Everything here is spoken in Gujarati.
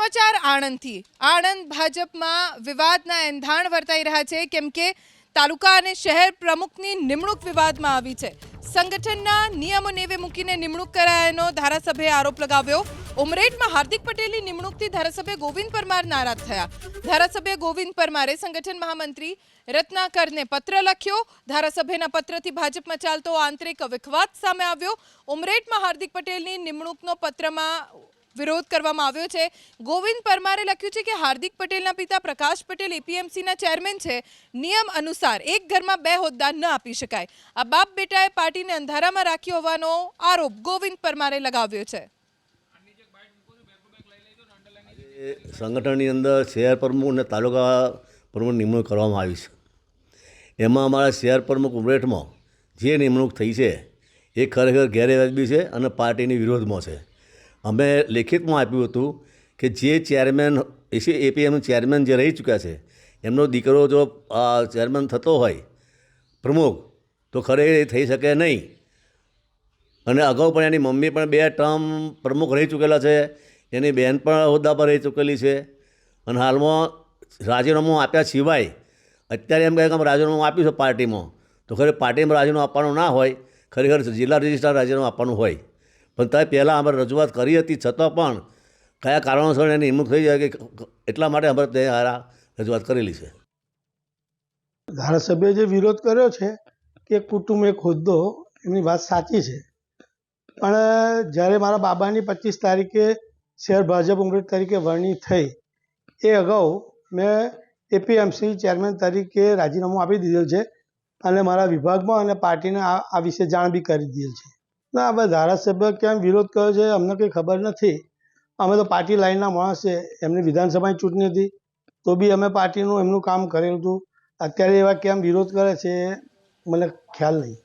સમાચાર આણંદથી। આણંદ ભાજપમાં વિવાદના એંધાણ વર્તાઈ રહ્યા છે, કેમ કે તાલુકા અને શહેર પ્રમુખની નિમણૂક વિવાદમાં આવી છે। સંગઠનના નિયમો નેવે મૂકીને નિમણૂક કરાયાનો ધારાસભ્યએ આરોપ લગાવ્યો। ઉમરેઠમાં હાર્દિક પટેલની નિમણૂકથી ધારાસભ્ય ગોવિંદ પરમાર નારાજ થયા। ધારાસભ્ય ગોવિંદ પરમારે સંગઠન મહામંત્રી રત્નાકરને પત્ર લખ્યો। ધારાસભ્યના પત્રથી ભાજપમાં ચાલતો આંતરિક વિખવાદ સામે આવ્યો। ઉમરેઠમાં હાર્દિક પટેલની નિમણૂકનો પત્રમાં વિરોધ કરવામાં આવ્યો છે। ગોવિંદ પરમારે લખ્યું છે કે હાર્દિક પટેલના પિતા પ્રકાશ પટેલ એપીએમસીના ચેરમેન છે। નિયમ અનુસાર એક ઘરમાં બે હોદ્દા ન આપી શકાય। આ બાપ બેટાએ પાર્ટીને અંધારામાં રાખી હોવાનો આરોપ ગોવિંદ પરમારે લગાવ્યો છે। સંગઠનની અંદર શહેર પ્રમુખ અને તાલુકા પ્રમુખ નિમણૂક કરવામાં આવી છે। એમાં અમારા શહેર પ્રમુખ ઉમરેઠમાં જે નિમણૂક થઈ છે એ ખરેખર ગેરવાજબી છે અને પાર્ટીની વિરોધમાં છે। અમે લેખિતમાં આપ્યું હતું કે જે ચેરમેન એપીએમનું ચેરમેન જે રહી ચૂક્યા છે એમનો દીકરો જો ચેરમેન થતો હોય પ્રમુખ તો ખરેખર એ થઈ શકે નહીં। અને અગાઉ પણ એની મમ્મી પણ 2 ટર્મ પ્રમુખ રહી ચૂકેલા છે, એની બહેન પણ હોદ્દા પર રહી ચૂકેલી છે। અને હાલમાં રાજીનામું આપ્યા સિવાય અત્યારે એમ કહે કે અમે રાજીનામું આપ્યું છે પાર્ટીમાં, તો ખરેખર પાર્ટીમાં રાજીનામું આપવાનું ના હોય, ખરેખર જિલ્લા રજિસ્ટ્રાર રાજીનામું આપવાનું હોય। પણ તે પહેલાં અમે રજૂઆત કરી હતી, છતાં પણ કયા કારણોસર એની નિમણૂક થઈ જાય કે એટલા માટે અમે તે રજૂઆત કરેલી છે। ધારાસભ્યએ જે વિરોધ કર્યો છે કે કુટુંબ એક હોદ્દો, એમની વાત સાચી છે, પણ જ્યારે મારા બાબાની 25 તારીખે શહેર ભાજપ ઉમરેઠ તરીકે વરણી થઈ એ અગાઉ મેં એપીએમસી ચેરમેન તરીકે રાજીનામું આપી દીધેલ છે અને મારા વિભાગમાં અને પાર્ટીને આ વિશે જાણ બી કરી દીધેલ છે। ના, હવે ધારાસભ્ય કેમ વિરોધ કર્યો છે અમને કંઈ ખબર નથી। અમે તો પાર્ટી લાઈનના માણસ છે, એમની વિધાનસભાની ચૂંટણી હતી તો બી અમે પાર્ટીનું એમનું કામ કરેલું હતું। અત્યારે એવા કેમ વિરોધ કરે છે મને ખ્યાલ નહીં।